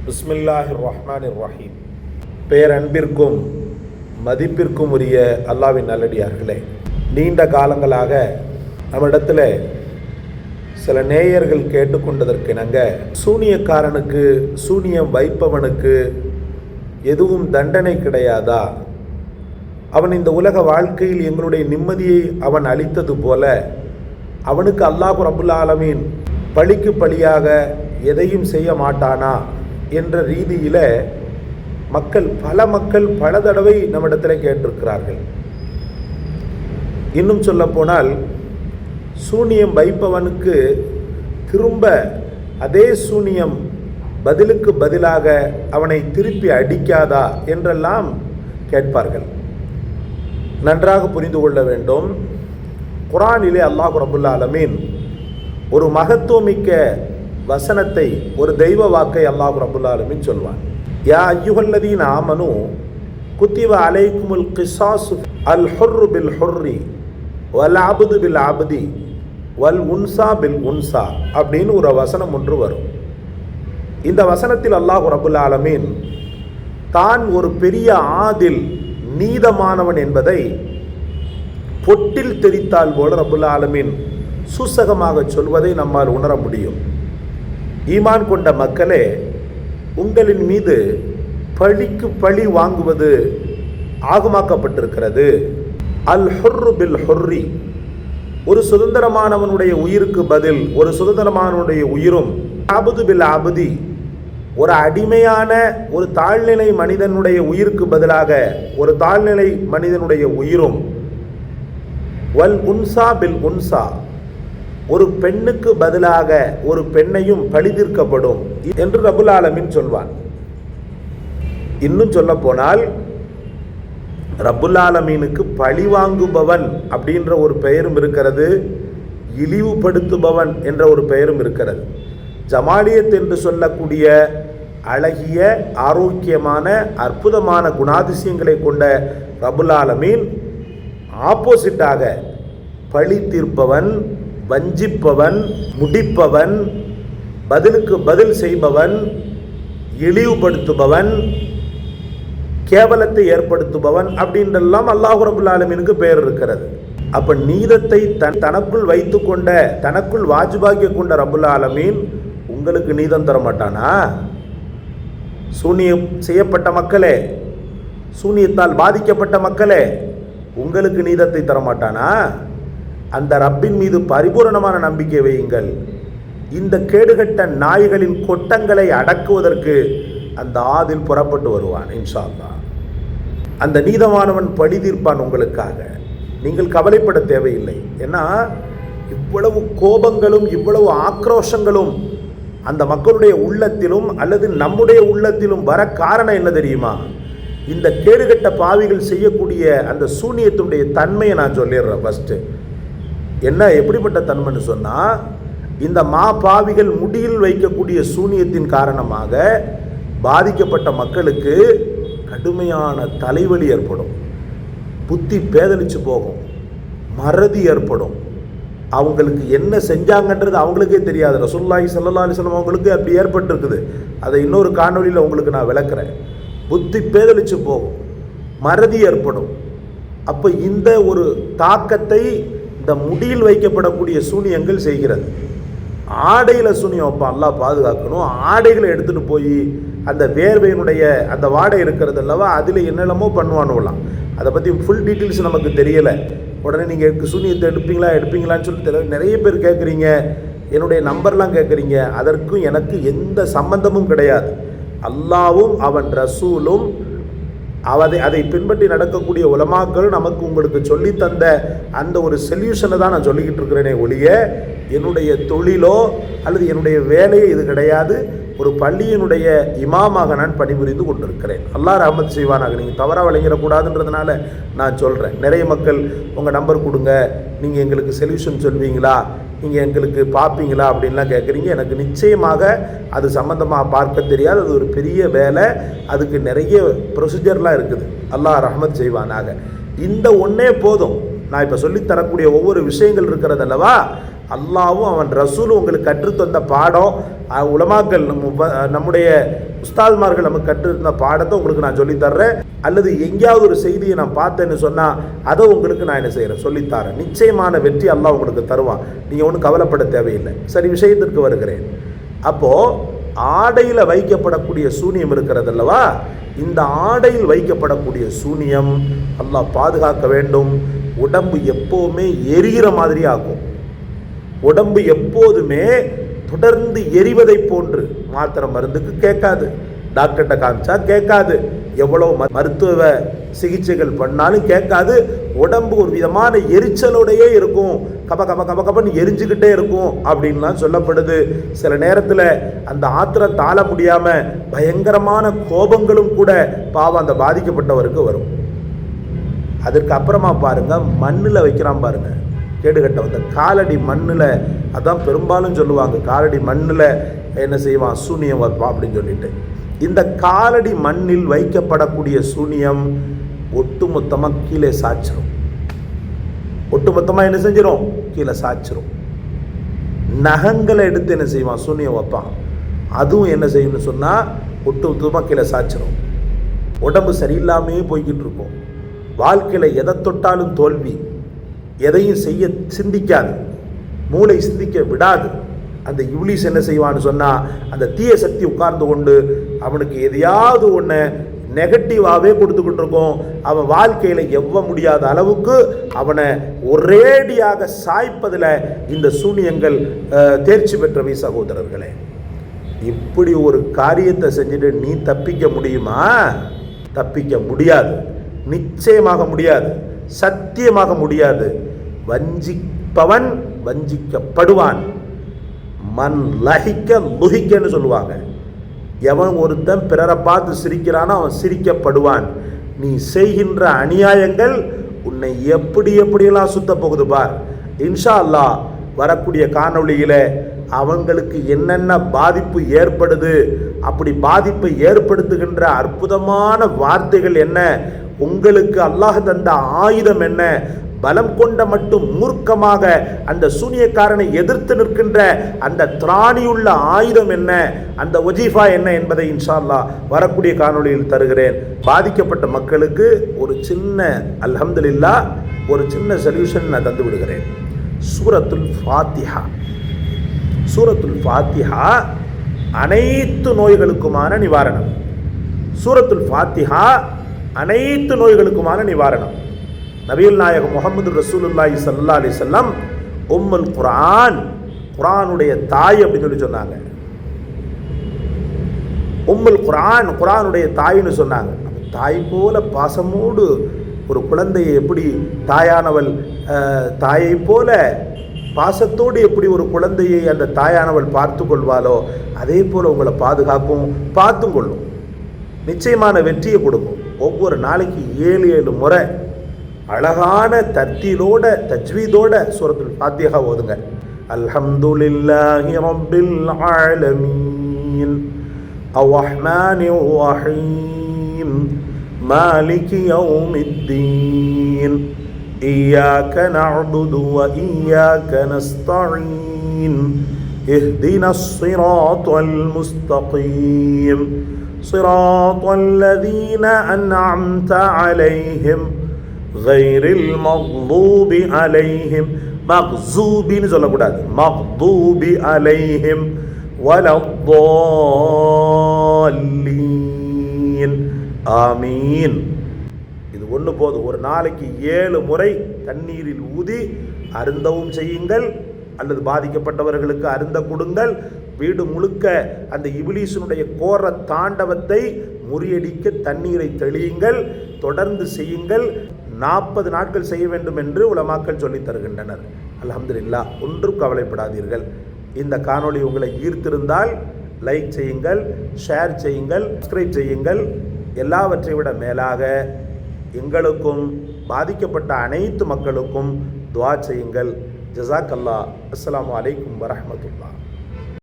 பிஸ்மில்லாஹிர் ரஹ்மானிர் ரஹீம். பேரன்பிற்கும் மதிப்பிற்கும் உரிய அல்லாஹ்வின் நல்லடியார்களே, நீண்ட காலங்களாக நம்மிடத்தில் சில நேயர்கள் கேட்டுக்கொண்டதற்கு இணங்க, சூனியக்காரனுக்கு சூனியம் வைப்பவனுக்கு எதுவும் தண்டனை கிடையாதா? அவன் இந்த உலக வாழ்க்கையில் எங்களுடைய நிம்மதியை அவன் அளித்தது போல அவனுக்கு அல்லாஹ் ரப்புல் ஆலமீன் பழிக்கு பழியாக எதையும் செய்ய மாட்டானா என்ற ரீதியில் பல மக்கள் பல தடவை நம்மிடத்தில் கேட்டிருக்கிறார்கள். இன்னும் சொல்ல போனால், சூனியம் வைப்பவனுக்கு திரும்ப அதே சூனியம் பதிலுக்கு பதிலாக அவனை திருப்பி அடிக்காதா என்றெல்லாம் கேட்பார்கள். நன்றாக புரிந்து கொள்ள வேண்டும். குர்ஆனிலே அல்லாஹ் ரப்புல் ஆலமீன் ஒரு மகத்துவமிக்க வசனத்தை, ஒரு தெய்வ வாக்கை அல்லாஹ் ரப்புல் ஆலமீன் சொல்வான். யா அய்யுஹல்லதீன ஆமனு குத்திவ அலைக்குமுல் கிஸாஸு அல் ஹுர்ரு பில் ஹுர்ரி வல் அப்து பில் அப்தி வல் உன்சா பில் உன்சா அப்படின்னு ஒரு வசனம் ஒன்று வரும். இந்த வசனத்தில் அல்லாஹ் ரப்புல் ஆலமீன் தான் ஒரு பெரிய ஆதில், நீதமானவன் என்பதை பொட்டில் தெரித்தால் போல ரப்புல் ஆலமீன் சூசகமாக சொல்வதை நம்மால் உணர முடியும். ஈமான் கொண்ட மக்களே, உங்களின் மீது பழிக்கு பழி வாங்குவது ஆகமாக்கப்பட்டிருக்கிறது. அல் ஹுர்ரு பில் ஹுர்ரி, ஒரு சுதந்திரமானவனுடைய உயிருக்கு பதில் ஒரு சுதந்திரமானவனுடைய உயிரும், அபுது பில் அபுதி, ஒரு அடிமையான ஒரு தாழ்நிலை மனிதனுடைய உயிருக்கு பதிலாக ஒரு தாழ்நிலை மனிதனுடைய உயிரும், வல் உன்சா பில் உன்சா, ஒரு பெண்ணுக்கு பதிலாக ஒரு பெண்ணையும் பழி தீர்க்கப்படும் என்று ரப்புல் ஆலமீன் சொல்வான். இன்னும் சொல்ல போனால், ரப்புல் ஆலமீனுக்கு பழி வாங்குபவன் அப்படின்ற ஒரு பெயரும் இருக்கிறது, இழிவுபடுத்துபவன் என்ற ஒரு பெயரும் இருக்கிறது. ஜமாலியத் என்று சொல்லக்கூடிய அழகிய, ஆரோக்கியமான, அற்புதமான குணாதிசயங்களை கொண்ட ரப்புல் ஆலமீன் ஆப்போசிட்டாக பழி தீர்ப்பவன், வஞ்சிப்பவன், முடிப்பவன், பதிலுக்கு பதில் செய்பவன், இழிவுபடுத்துபவன், கேவலத்தை ஏற்படுத்துபவன் அப்படின்றெல்லாம் அல்லாஹ் ரப்புல் ஆலமீனுக்கு பெயர் இருக்கிறது. அப்ப நீதத்தை தனக்குள் வைத்து கொண்ட, தனக்குள் வாஜிபாக்கி கொண்ட ரப்புல் ஆலமீன் உங்களுக்கு நீதம் தர மாட்டானா? சூனியம் செய்யப்பட்ட மக்களே, சூனியத்தால் பாதிக்கப்பட்ட மக்களே, உங்களுக்கு நீதத்தை தரமாட்டானா? அந்த ரப்பின் மீது பரிபூரணமான நம்பிக்கை வையுங்கள். இந்த கேடுகட்ட நாய்களின் கொட்டங்களை அடக்குவதற்கு அந்த ஆதில் புறப்பட்டு வருவான் இன்ஷா அல்லாஹ். அந்த நீதமானவன் பழி தீர்ப்பான் உங்களுக்காக. நீங்கள் கவலைப்பட தேவையில்லை. ஏன்னா இவ்வளவு கோபங்களும் இவ்வளவு ஆக்ரோஷங்களும் அந்த மக்களுடைய உள்ளத்திலும் அல்லது நம்முடைய உள்ளத்திலும் வர காரணம் என்ன தெரியுமா? இந்த கேடுகட்ட பாவிகள் செய்யக்கூடிய அந்த சூனியத்தினுடைய தன்மையை நான் சொல்லிடுறேன். ஃபஸ்ட்டு என்ன, எப்படிப்பட்ட தன்மைன்னு சொன்னால், இந்த பாவிகள் முடியில் வைக்கக்கூடிய சூனியத்தின் காரணமாக பாதிக்கப்பட்ட மக்களுக்கு கடுமையான தலைவலி ஏற்படும், புத்தி பேதலிச்சு போகும், மறதி ஏற்படும். அவங்களுக்கு என்ன செஞ்சாங்கன்றது அவங்களுக்கே தெரியாது. ரசூலுல்லாஹி ஸல்லல்லாஹு அலைஹி வஸல்லம் அவங்களுக்கு அப்படி ஏற்பட்டிருக்குது. அதை இன்னொரு காணொலியில் உங்களுக்கு நான் விளக்குறேன். புத்தி பேதலிச்சு போகும், மறதி ஏற்படும். அப்போ இந்த ஒரு தாக்கத்தை இந்த முடியில் வைக்கப்படக்கூடிய சூனியங்கள் செய்கிறது. ஆடையில் சூனியம் வைப்பான், அல்லாஹ் பாதுகாக்கணும். ஆடைகளை எடுத்துகிட்டு போய் அந்த வேர்வையினுடைய அந்த வாடை இருக்கிறது அல்லவா, அதில் என்னென்னமோ பண்ணுவானுலாம். அதை பற்றி ஃபுல் டீட்டெயில்ஸ் நமக்கு தெரியலை. உடனே நீங்கள் சூனியத்தை எடுப்பீங்களான்னு சொல்லி நிறைய பேர் கேட்குறீங்க, என்னுடைய நம்பர்லாம் கேட்குறீங்க. அதற்கும் எனக்கு எந்த சம்பந்தமும் கிடையாது. அல்லாவும் அவன் ரசூலும் அதை பின்பற்றி நடக்கக்கூடிய உலமாக்கள் நமக்கு உங்களுக்கு சொல்லி தந்த அந்த ஒரு சொல்யூஷனை தான் நான் சொல்லிக்கிட்டு இருக்கிறேனே ஒழிய, என்னுடைய தொழிலோ அல்லது என்னுடைய வேலையோ இது கிடையாது. ஒரு பள்ளியினுடைய இமாமாக நான் பணிபுரிந்து கொண்டிருக்கிறேன். அல்லாஹ் ரஹ்மத் செய்வானாக. நீங்கள் தவறாக விளங்கிடக்கூடாதுன்றதுனால நான் சொல்கிறேன். நிறைய மக்கள் உங்கள் நம்பர் கொடுங்க, நீங்கள் எங்களுக்கு சொல்யூஷன் சொல்வீங்களா, நீங்கள் எங்களுக்கு பார்ப்பீங்களா அப்படின்லாம் கேட்குறீங்க. எனக்கு நிச்சயமாக அது சம்மந்தமாக பார்க்க தெரியாது. அது ஒரு பெரிய வேலை, அதுக்கு நிறைய ப்ரொசீஜர்லாம் இருக்குது. அல்லாஹ் ரஹ்மத் செய்வானாக. இந்த ஒன்றே போதும். நான் இப்போ சொல்லித்தரக்கூடிய ஒவ்வொரு விஷயங்கள் இருக்கிறது அல்லவா, அல்லாவும் அவன் ரசூலும் உங்களுக்கு கற்றுத்தந்த பாடம், உலமாக்கள் நம்முடைய உஸ்தாத்மார்கள் நமக்கு கற்றுத்தந்த பாடத்தை உங்களுக்கு நான் சொல்லித்தர்றேன். அல்லது எங்கேயாவது ஒரு செய்தியை நான் பார்த்தேன்னு சொன்னால் அதை உங்களுக்கு நான் என்ன செய்கிறேன், சொல்லித்தரேன். நிச்சயமான வெற்றி அல்லாஹ் உங்களுக்கு தருவான். நீங்கள் ஒன்றும் கவலைப்பட தேவையில்லை. சரி, விஷயத்திற்கு வருகிறேன். அப்போது ஆடையில் வைக்கப்படக்கூடிய சூனியம் இருக்கிறது அல்லவா, இந்த ஆடையில் வைக்கப்படக்கூடிய சூனியம் அல்லாஹ் பாதுகாக்க வேண்டும். உடம்பு எப்போவுமே எரிகிற மாதிரி ஆகும். உடம்பு எப்போதுமே தொடர்ந்து எரிவதை போன்று, மாத்திரை மருந்துக்கு கேட்காது, டாக்டர்கிட்ட காமிச்சா கேட்காது, எவ்வளோ மருத்துவ சிகிச்சைகள் பண்ணாலும் கேட்காது. உடம்பு ஒரு விதமான எரிச்சலோடையே இருக்கும், கப கப கப கபன்னு எரிஞ்சுக்கிட்டே இருக்கும் அப்படின்லாம் சொல்லப்படுது. சில நேரத்தில் அந்த ஆத்திரம் தாழ முடியாமல் பயங்கரமான கோபங்களும் கூட பாவம் அந்த பாதிக்கப்பட்டவருக்கு வரும். அதற்கு அப்புறமா பாருங்க, மண்ணில் வைக்கிறான் பாருங்க, கேடுகட்ட வந்த காலடி மண்ணில், அதான் பெரும்பாலும் சொல்லுவாங்க காலடி மண்ணில் என்ன செய்வான், சூனியம் வைப்பான் அப்படின்னு சொல்லிட்டு. இந்த காலடி மண்ணில் வைக்கப்படக்கூடிய சூனியம் ஒட்டுமொத்தமாக கீழே சாய்ச்சிரும். ஒட்டுமொத்தமாக என்ன செஞ்சிடும், கீழே சாய்ச்சிரும். நகங்களை எடுத்து என்ன செய்வான், சூனியம் வைப்பான். அதுவும் என்ன செய்யணும்னு சொன்னால் ஒட்டுமொத்தமாக கீழே சாய்ச்சிரும். உடம்பு சரியில்லாமே போய்கிட்டு இருக்கும். வாழ்க்கையில் எதை தொட்டாலும் தோல்வி, எதையும் செய்ய சிந்திக்காது, மூளை சிந்திக்க விடாது. அந்த இப்லீஸ் என்ன செய்வான்னு சொன்னால், அந்த தீய சக்தி உட்கார்ந்து கொண்டு அவனுக்கு எதையாவது ஒன்று நெகட்டிவாகவே கொடுத்துக்கிட்டு இருக்கும். அவன் வாழ்க்கையில் எவ்வ முடியாத அளவுக்கு அவனை ஒரேடியாக சாய்ப்பதில் இந்த சூனியங்கள் தேர்ச்சி பெற்றவை சகோதரர்களே. இப்படி ஒரு காரியத்தை செஞ்சுட்டு நீ தப்பிக்க முடியுமா? தப்பிக்க முடியாது, நிச்சயமாக முடியாது, சத்தியமாக முடியாது. வஞ்சிப்பவன் வஞ்சிக்கப்படுவான். மண் லஹிக்க லுஹிக்கன்னு சொல்லுவாங்க. எவன் ஒருத்தன் பிறரை பார்த்து சிரிக்கிறானோ அவன் சிரிக்கப்படுவான். நீ செய்கின்ற அநியாயங்கள் உன்னை எப்படியெல்லாம் சுத்த போகுது பார். இன்ஷா அல்லாஹ் வரக்கூடிய காணொளியில் அவங்களுக்கு என்னென்ன பாதிப்பு ஏற்படுது, அப்படி பாதிப்பை ஏற்படுத்துகின்ற அற்புதமான வார்த்தைகள் என்ன, உங்களுக்கு அல்லாஹ் தந்த ஆயுதம் என்ன, பலம் கொண்ட மட்டும் மூர்க்கமாக அந்த சூனியக்காரனை எதிர்த்து நிற்கின்ற அந்த திராணியுள்ள ஆயுதம் என்ன, அந்த வஜீஃபா என்ன என்பதை இன்ஷா அல்லாஹ் வரக்கூடிய காணொளியில் தருகிறேன். பாதிக்கப்பட்ட மக்களுக்கு ஒரு சின்ன அல்ஹம்துலில்லாஹ் ஒரு சின்ன சொல்யூஷன் நான் தந்து விடுகிறேன். சூரத்துல் ஃபாத்திஹா. சூரத்துல் ஃபாத்திஹா அனைத்து நோய்களுக்குமான நிவாரணம். சூரத்துல் ஃபாத்திஹா அனைத்து நோய்களுக்குமான நிவாரணம். நபிகள் நாயகம் முஹம்மது ரசூலுல்லாஹி ஸல்லல்லாஹு அலைஹி வஸல்லம் உம்முல் குர்ஆன், குர்ஆனுடைய தாய் அப்படின்னு சொல்லி சொன்னாங்க. உம்முல் குர்ஆன், குர்ஆனுடைய தாயின்னு சொன்னாங்க. தாய் போல பாசமோடு ஒரு குழந்தையை எப்படி தாயானவள், தாயை போல பாசத்தோடு எப்படி ஒரு குழந்தையை அந்த தாயானவள் பார்த்து கொள்வாளோ அதே போல் உங்களை பாதுகாக்கும், பார்த்து கொள்ளும், நிச்சயமான வெற்றியை கொடுக்கும். ஒவ்வொரு நாளைக்கு 7 முறை அழகான தர்த்தீலோட தஜ்வீதோட சூரத்துல் ஃபாத்திஹா ஓதுங்க. அல்ஹம்துலில்லாஹி ரப்பில் ஆலமீன் அர்ரஹ்மானிர் ரஹீம் மாலிகி யௌமித்தீன் இய்யாக நஅ்புது வ இய்யாக நஸ்தஈன் இஹ்தினஸ் ஸிராத்தல் முஸ்தகீம் ஸிராத்தல் லதீன அன்அம்த அலைஹிம் கைரில் மக்தூபி அலைஹிம், மக்ஸூபின்னு சொல்லக்கூடாது, மக்தூபி அலைஹிம் வலத்தல்லீன். ஆமீன். இது ஒன்று போதும். ஒரு நாளைக்கு 7 முறை தண்ணீரில் ஊதி அருந்தவும் செய்யுங்கள், அல்லது பாதிக்கப்பட்டவர்களுக்கு அருந்த கொடுங்கள். வீடு முழுக்க அந்த இப்லீஸினுடைய கோர தாண்டவத்தை முறியடிக்க தண்ணீரை தெளியுங்கள். தொடர்ந்து செய்யுங்கள். 40 நாட்கள் செய்ய வேண்டும் என்று உலமாக்கள் சொல்லித் தருகின்றனர். அல்ஹம்துலில்லாஹ். ஒன்றும் கவலைப்படாதீர்கள். இந்த காணொளி உங்களை ஈர்த்திருந்தால் லைக் செய்யுங்கள், ஷேர் செய்யுங்கள், சப்ஸ்கிரைப் செய்யுங்கள். எல்லாவற்றை விட மேலாக எங்களுக்கும் பாதிக்கப்பட்ட அனைத்து மக்களுக்கும் துஆ செய்யுங்கள். ஜஸாக்கல்லாஹ். அஸ்ஸலாமு அலைக்கும் வரஹ்மத்துல்லாஹ்.